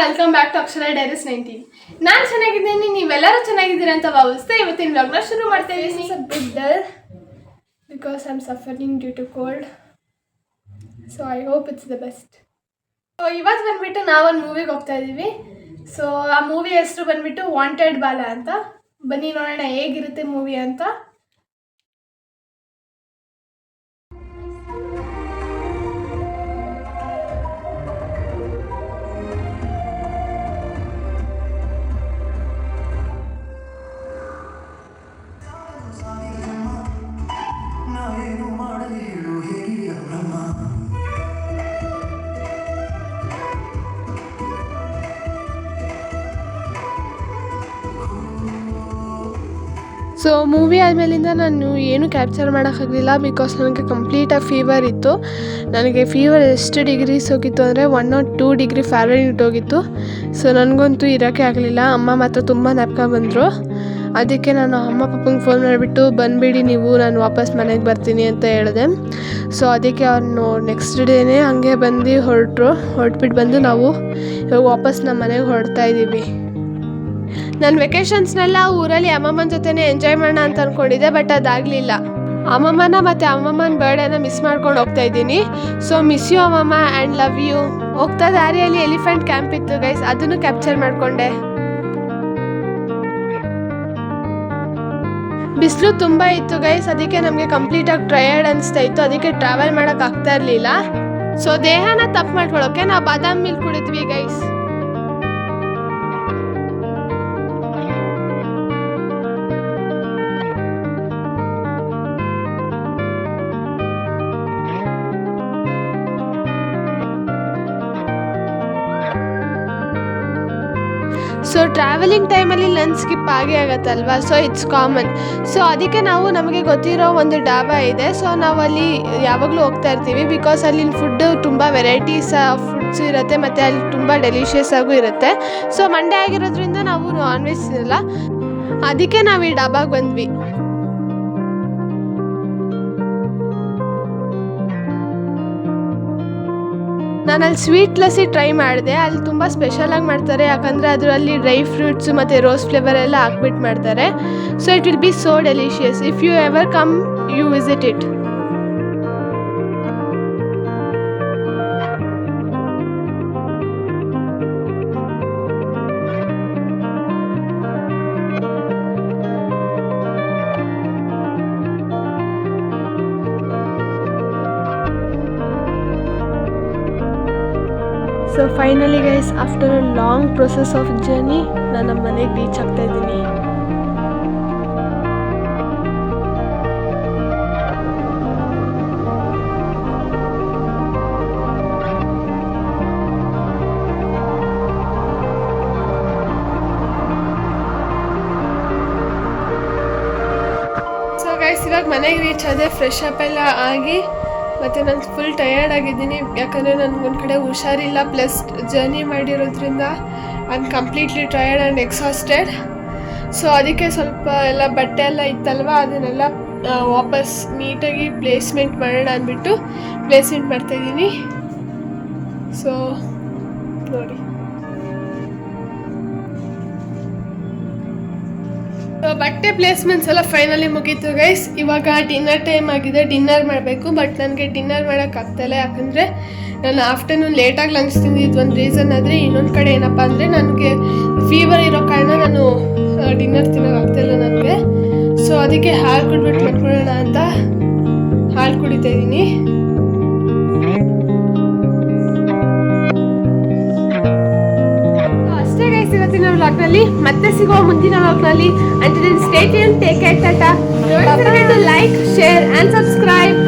Welcome back to Akshara diaries 19. ನಾನು ಚೆನ್ನಾಗಿದ್ದೀನಿ, ನೀವೆಲ್ಲರೂ ಚೆನ್ನಾಗಿದ್ದೀರಾ ಅಂತ ಭಾವಿಸ್ತಾ ಇವತ್ತಿನ ವ್ಲಾಗ್ನ ಶುರು ಮಾಡ್ತಾ ಇದ್ದೀನಿ. Bit dull because I am suffering due to cold, so I hope it's the best. So ಇವತ್ತು ಬಂದ್ಬಿಟ್ಟು ನಾವೊಂದು ಮೂವಿಗೆ ಹೋಗ್ತಾ ಇದ್ದೀವಿ. ಸೊ ಆ ಮೂವಿ ಹೆಸರು ಬಂದ್ಬಿಟ್ಟು ವಾಂಟೆಡ್ ಬಾಲ ಅಂತ. ಬನ್ನಿ ನೋಡೋಣ ಹೇಗಿರುತ್ತೆ ಮೂವಿ ಅಂತ. ಸೊ ಮೂವಿ ಆದಮೇಲಿಂದ ನಾನು ಏನು ಕ್ಯಾಪ್ಚರ್ ಮಾಡೋಕ್ಕಾಗಲಿಲ್ಲ ಬಿಕಾಸ್ ನನಗೆ ಕಂಪ್ಲೀಟಾಗಿ ಫೀವರ್ ಇತ್ತು. ನನಗೆ ಫೀವರ್ ಎಷ್ಟು ಡಿಗ್ರೀಸ್ ಹೋಗಿತ್ತು ಅಂದರೆ 102 ಡಿಗ್ರಿ ಫ್ಯಾರನ್ಹೀಟ್ ಹೋಗಿತ್ತು. ಸೊ ನನಗಂತೂ ಇರೋಕ್ಕೆ ಆಗಲಿಲ್ಲ. ಅಮ್ಮ ಮಾತ್ರ ತುಂಬ ಬಂದರು. ಅದಕ್ಕೆ ನಾನು ಅಮ್ಮ ಪಪ್ಪಂಗೆ ಫೋನ್ ಮಾಡಿಬಿಟ್ಟು ಬಂದುಬಿಡಿ ನೀವು, ನಾನು ವಾಪಸ್ ಮನೆಗೆ ಬರ್ತೀನಿ ಅಂತ ಹೇಳಿದೆ. ಸೊ ಅದಕ್ಕೆ ಅವ್ರನ್ನು ನೆಕ್ಸ್ಟ್ ಡೇನೇ ಹಂಗೆ ಬಂದು ಹೊರಟ್ಬಿಟ್ಟು ಬಂದು ನಾವು ಇವಾಗ ವಾಪಸ್ ನಮ್ಮ ಮನೆಗೆ ಹೊರಡ್ತಾ ಇದ್ದೀವಿ. ನಾನು ವೆಕೇಷನ್ಸ್ನೆಲ್ಲ ಊರಲ್ಲಿ ಅಮ್ಮಮ್ಮನ ಜೊತೆನೇ ಎಂಜಾಯ್ ಮಾಡೋಣ ಅಂತ ಅಂದ್ಕೊಂಡಿದ್ದೆ, ಬಟ್ ಅದಾಗಲಿಲ್ಲ. ಅಮ್ಮಮ್ಮನ ಮತ್ತು ಅಮ್ಮಮ್ಮನ ಬರ್ಡೇನ ಮಿಸ್ ಮಾಡ್ಕೊಂಡು ಹೋಗ್ತಾ ಇದ್ದೀನಿ. ಸೊ ಮಿಸ್ ಯು ಅಮ್ಮಮ್ಮ ಆ್ಯಂಡ್ ಲವ್ ಯು. ಹೋಗ್ತಾ ದಾರಿಯಲ್ಲಿ ಎಲಿಫೆಂಟ್ ಕ್ಯಾಂಪ್ ಇತ್ತು ಗೈಸ್, ಅದನ್ನು ಕ್ಯಾಪ್ಚರ್ ಮಾಡಿಕೊಂಡೆ. ಬಿಸಿಲು ತುಂಬ ಇತ್ತು ಗೈಸ್, ಅದಕ್ಕೆ ನಮಗೆ ಕಂಪ್ಲೀಟಾಗಿ ಟಯರ್ಡ್ ಅನಿಸ್ತಾ ಇತ್ತು. ಅದಕ್ಕೆ ಟ್ರಾವೆಲ್ ಮಾಡೋಕೆ ಆಗ್ತಾ ಇರಲಿಲ್ಲ. ಸೊ ದೇಹನ ತಪ್ಪು ಮಾಡ್ಕೊಳ್ಳೋಕೆ ನಾವು ಬಾದಾಮ್ ಮಿಲ್ಕ್ ಕುಡಿದ್ವಿ ಗೈಸ್. ಸೊ ಟ್ರಾವೆಲಿಂಗ್ ಟೈಮಲ್ಲಿ ಲಂಚ್ ಸ್ಕಿಪ್ ಆಗತ್ತಲ್ವಾ, ಸೊ ಇಟ್ಸ್ ಕಾಮನ್. ಸೊ ಅದಕ್ಕೆ ನಾವು ನಮಗೆ ಗೊತ್ತಿರೋ ಒಂದು ಡಾಬಾ ಇದೆ, ಸೊ ನಾವು ಅಲ್ಲಿ ಯಾವಾಗಲೂ ಹೋಗ್ತಾ ಇರ್ತೀವಿ. ಬಿಕಾಸ್ ಅಲ್ಲಿ ಫುಡ್ ತುಂಬ ವೆರೈಟೀಸ್ ಫುಡ್ಸ್ ಇರುತ್ತೆ ಮತ್ತು ಅಲ್ಲಿ ತುಂಬ ಡೆಲಿಷಿಯಸ್ ಆಗೂ ಇರುತ್ತೆ. ಸೊ ಮಂಡೇ ಆಗಿರೋದ್ರಿಂದ ನಾವು ನಾನ್ ವೆಜ್ ಇರಲ್ಲ, ಅದಕ್ಕೆ ನಾವು ಈ ಡಾಬಾಗೆ ಬಂದ್ವಿ. ನಾನು ಅಲ್ಲಿ ಸ್ವೀಟ್ ಲಸ್ಸಿ ಟ್ರೈ ಮಾಡಿದೆ. ಅಲ್ಲಿ ತುಂಬ ಸ್ಪೆಷಲಾಗಿ ಮಾಡ್ತಾರೆ, ಯಾಕಂದರೆ ಅದರಲ್ಲಿ ಡ್ರೈ ಫ್ರೂಟ್ಸು ಮತ್ತು ರೋಸ್ ಫ್ಲೇವರ್ ಎಲ್ಲ ಹಾಕ್ಬಿಟ್ಟು ಮಾಡ್ತಾರೆ. So it will be so delicious. If you ever come you visit it. So finally guys, after a long process of journey ನಾನು ನಮ್ಮ ಮನೆಗೆ ರೀಚ್ ಆಗ್ತಾ ಇದ್ದೀನಿ. ಸೊ ಗೈಸ್, ಇವಾಗ ಮನೆಗೆ ರೀಚ್ ಆದೆ, ಫ್ರೆಶ್ ಅಪ್ ಎಲ್ಲ ಆಗಿ. ಮತ್ತು ನಾನು ಫುಲ್ ಟಯರ್ಡ್ ಆಗಿದ್ದೀನಿ, ಯಾಕಂದರೆ ನನಗೊಂದು ಕಡೆ ಹುಷಾರಿಲ್ಲ, ಪ್ಲಸ್ ಜರ್ನಿ ಮಾಡಿರೋದ್ರಿಂದ I am completely tired and exhausted. So ಅದಕ್ಕೆ ಸ್ವಲ್ಪ ಎಲ್ಲ ಬಟ್ಟೆ ಎಲ್ಲ ಇತ್ತಲ್ವ, ಅದನ್ನೆಲ್ಲ ವಾಪಸ್ ನೀಟಾಗಿ ಪ್ಲೇಸ್ಮೆಂಟ್ ಮಾಡೋಣ ಅಂದ್ಬಿಟ್ಟು ಪ್ಲೇಸ್ಮೆಂಟ್ ಮಾಡ್ತಾಯಿದ್ದೀನಿ. ಸೊ ನೋಡಿ, ಬಟ್ಟೆ ಪ್ಲೇಸ್ಮೆಂಟ್ಸ್ ಎಲ್ಲ ಫೈನಲಿ ಮುಗೀತು ಗೈಸ್. ಇವಾಗ ಡಿನ್ನರ್ ಟೈಮ್ ಆಗಿದೆ, ಡಿನ್ನರ್ ಮಾಡಬೇಕು. ಬಟ್ ನನಗೆ ಡಿನ್ನರ್ ಮಾಡೋಕ್ಕಾಗ್ತಾಯಿಲ್ಲ, ಯಾಕಂದರೆ ನಾನು ಆಫ್ಟರ್ನೂನ್ ಲೇಟಾಗಿ ಲಂಚ್ ತಿಂದಿದ್ದು ಒಂದು ರೀಸನ್ ಆದರೆ, ಇನ್ನೊಂದು ಕಡೆ ಏನಪ್ಪ ಅಂದರೆ ನನಗೆ ಫೀವರ್ ಇರೋ ಕಾರಣ ನಾನು ಡಿನ್ನರ್ ತಿನ್ನೋಕ್ಕಾಗ್ತಾಯಿಲ್ಲ ನನಗೆ. ಸೊ ಅದಕ್ಕೆ ಹಾಲು ಕುಡಿದ್ಬಿಟ್ಟು ಮಾಡ್ಕೊಳ್ಳೋಣ ಅಂತ ಹಾಲು ಕುಡಿತಾ ಇದ್ದೀನಿ. ಇವತ್ತಿನ ವ್ಲಾಗ್ನಲ್ಲಿ ಮತ್ತೆ ಸಿಗುವ ಮುಂದಿನ ವ್ಲಾಗ್ನಲ್ಲಿ. Until then stay tuned, take care, tata. Don't forget to like, share and subscribe.